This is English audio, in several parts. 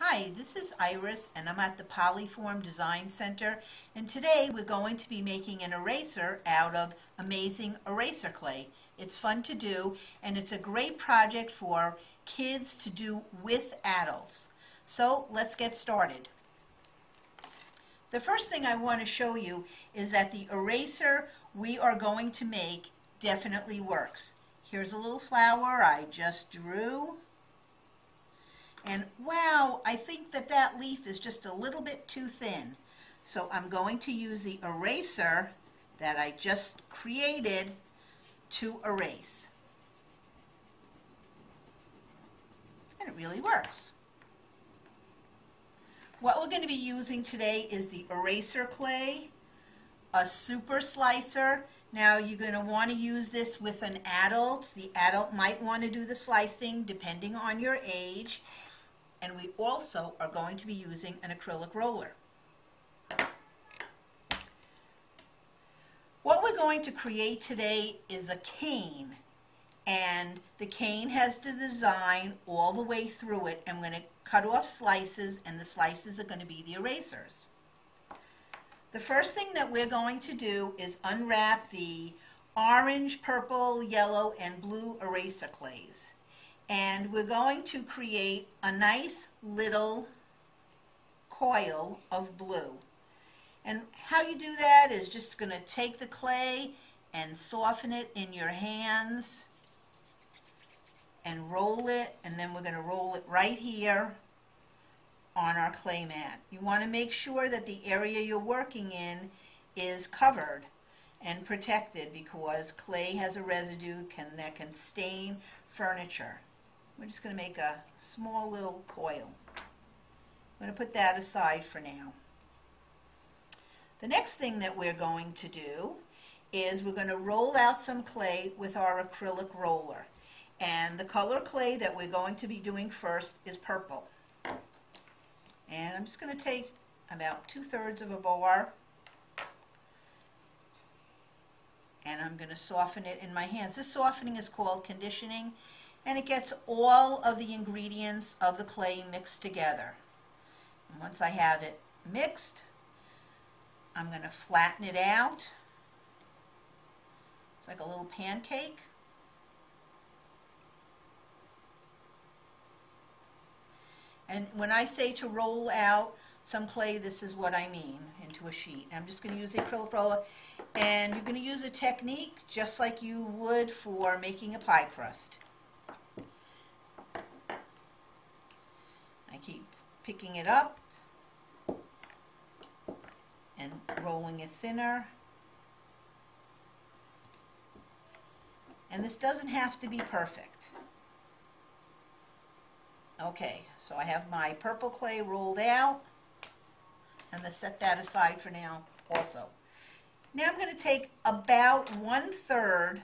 Hi, this is Iris and I'm at the Polyform Design Center, and today we're going to be making an eraser out of amazing eraser clay. It's fun to do and it's a great project for kids to do with adults. So let's get started. The first thing I want to show you is that the eraser we are going to make definitely works. Here's a little flower I just drew. And wow, I think that leaf is just a little bit too thin. So I'm going to use the eraser that I just created to erase. And it really works. What we're going to be using today is the eraser clay, a super slicer. Now you're going to want to use this with an adult. The adult might want to do the slicing depending on your age. And we also are going to be using an acrylic roller. What we're going to create today is a cane, and the cane has the design all the way through it. I'm going to cut off slices, and the slices are going to be the erasers. The first thing that we're going to do is unwrap the orange, purple, yellow, and blue eraser clays. And we're going to create a nice little coil of blue. And how you do that is just going to take the clay and soften it in your hands and roll it, and then we're going to roll it right here on our clay mat. You want to make sure that the area you're working in is covered and protected, because clay has a residue that can stain furniture. We're just going to make a small little coil. I'm going to put that aside for now. The next thing that we're going to do is we're going to roll out some clay with our acrylic roller. And the color clay that we're going to be doing first is purple. And I'm just going to take about 2/3 of a bar, and I'm going to soften it in my hands. This softening is called conditioning, and it gets all of the ingredients of the clay mixed together. And once I have it mixed, I'm going to flatten it out. It's like a little pancake. And when I say to roll out some clay, this is what I mean, into a sheet. I'm just going to use the acrylic roller, and you're going to use a technique just like you would for making a pie crust. I keep picking it up and rolling it thinner. And this doesn't have to be perfect. Okay, so I have my purple clay rolled out. I'm going to set that aside for now also. Now I'm going to take about 1/3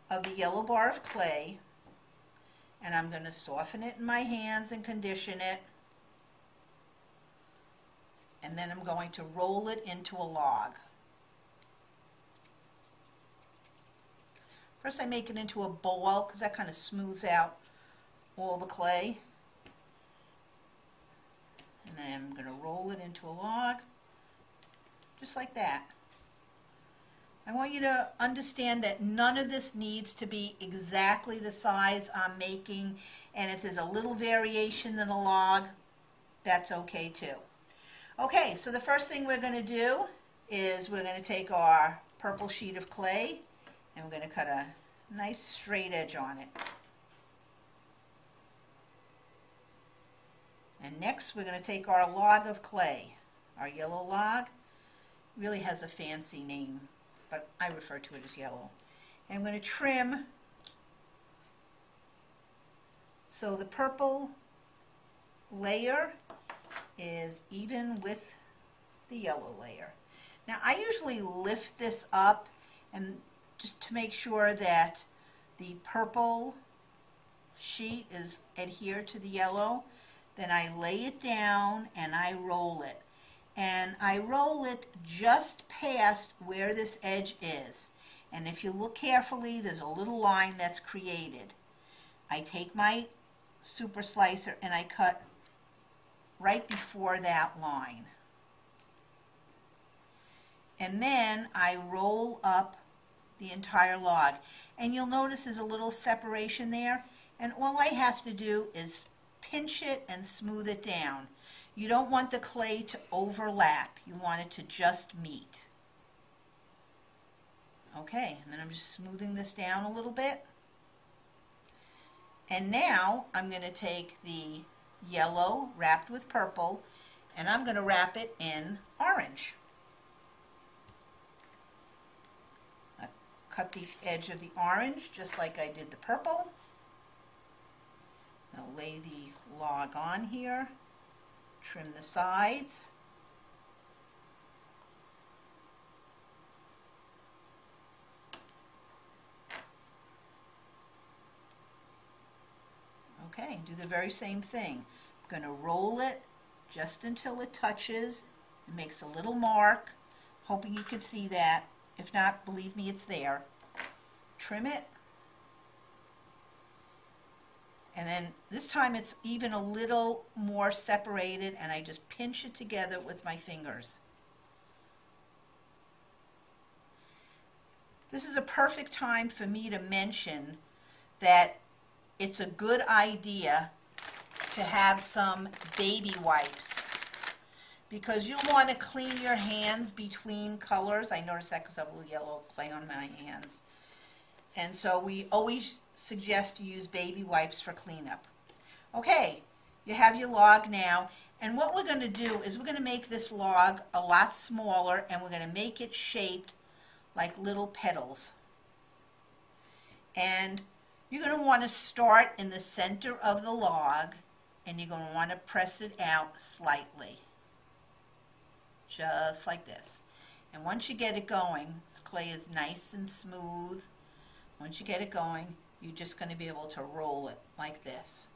of the yellow bar of clay, and I'm going to soften it in my hands and condition it. And then I'm going to roll it into a log. First I make it into a ball, because that kind of smooths out all the clay. And then I'm going to roll it into a log, just like that. I want you to understand that none of this needs to be exactly the size I'm making, and if there's a little variation in the log, that's okay too. Okay, so the first thing we're going to do is we're going to take our purple sheet of clay and we're going to cut a nice straight edge on it. And next we're going to take our log of clay. Our yellow log really has a fancy name, but I refer to it as yellow. And I'm going to trim so the purple layer is even with the yellow layer. Now I usually lift this up, and just to make sure that the purple sheet is adhered to the yellow, then I lay it down and I roll it. And I roll it just past where this edge is. And if you look carefully, there's a little line that's created. I take my super slicer and I cut right before that line. And then I roll up the entire log. And you'll notice there's a little separation there. And all I have to do is pinch it and smooth it down. You don't want the clay to overlap. You want it to just meet. Okay, and then I'm just smoothing this down a little bit. And now I'm going to take the yellow wrapped with purple, and I'm going to wrap it in orange. I cut the edge of the orange just like I did the purple. I'll lay the log on here, trim the sides. Okay, do the very same thing. I'm going to roll it just until it touches. It makes a little mark, hoping you can see that. If not, believe me, it's there. Trim it. And then this time it's even a little more separated, and I just pinch it together with my fingers. This is a perfect time for me to mention that it's a good idea to have some baby wipes, because you'll want to clean your hands between colors. I noticed that because I have a little yellow clay on my hands. And so we always suggest to use baby wipes for cleanup. Okay, you have your log now, and what we're going to do is we're going to make this log a lot smaller, and we're going to make it shaped like little petals. And you're going to want to start in the center of the log, and you're going to want to press it out slightly, just like this. And once you get it going, this clay is nice and smooth. Once you get it going, you're just going to be able to roll it like this.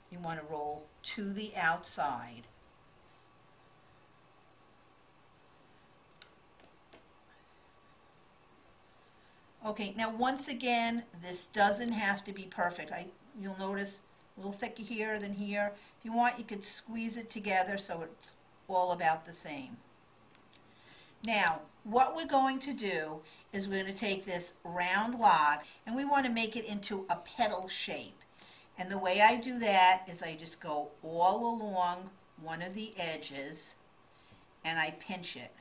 You want to roll to the outside. Okay, now once again, this doesn't have to be perfect. You'll notice a little thicker here than here. If you want, you could squeeze it together so it's all about the same. Now, what we're going to do is we're going to take this round log, and we want to make it into a petal shape. And the way I do that is I just go all along one of the edges, and I pinch it.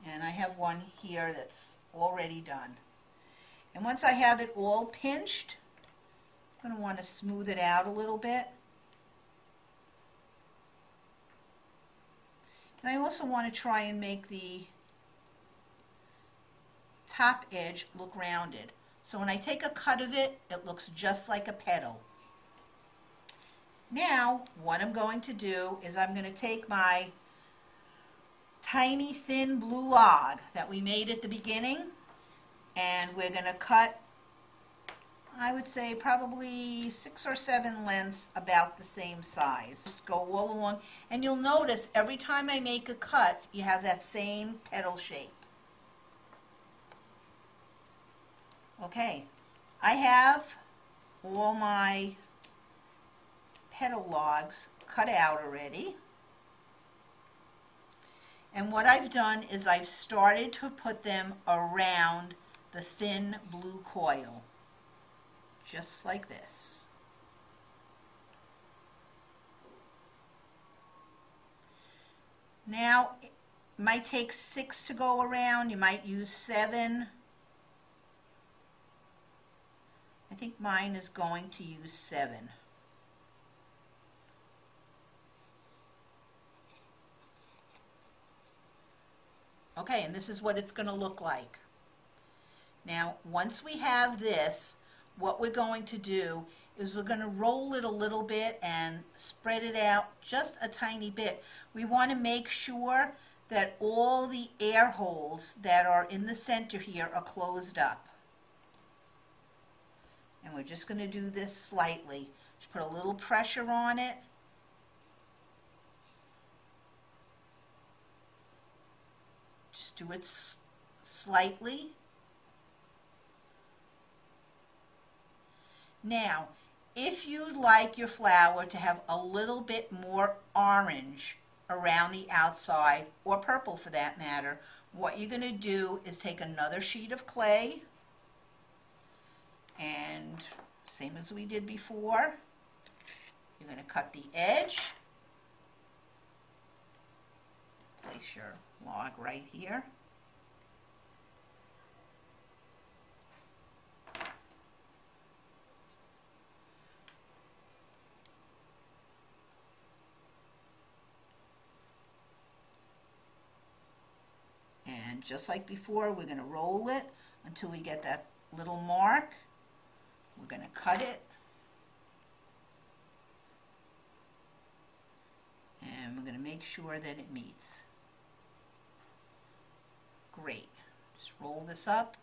And I have one here that's already done. And once I have it all pinched, I'm going to want to smooth it out a little bit. And I also want to try and make the top edge look rounded. So when I take a cut of it, it looks just like a petal. Now, what I'm going to do is I'm going to take my tiny thin blue log that we made at the beginning, and we're going to cut, I would say, probably 6 or 7 lengths about the same size. Just go all along, and you'll notice every time I make a cut, you have that same petal shape. Okay, I have all my petal logs cut out already. And what I've done is I've started to put them around the thin blue coil, just like this. Now, it might take 6 to go around. You might use 7. I think mine is going to use 7. Okay, and this is what it's going to look like. Now, once we have this, what we're going to do is we're going to roll it a little bit and spread it out just a tiny bit. We want to make sure that all the air holes that are in the center here are closed up. And we're just going to do this slightly. Just put a little pressure on it. Just do it slightly. Now, If you'd like your flower to have a little bit more orange around the outside, or purple for that matter, what you're going to do is take another sheet of clay, and same as we did before, you're going to cut the edge, place your log right here, and just like before, we're going to roll it until we get that little mark. We're going to cut it, and we're going to make sure that it meets. Great. Just roll this up.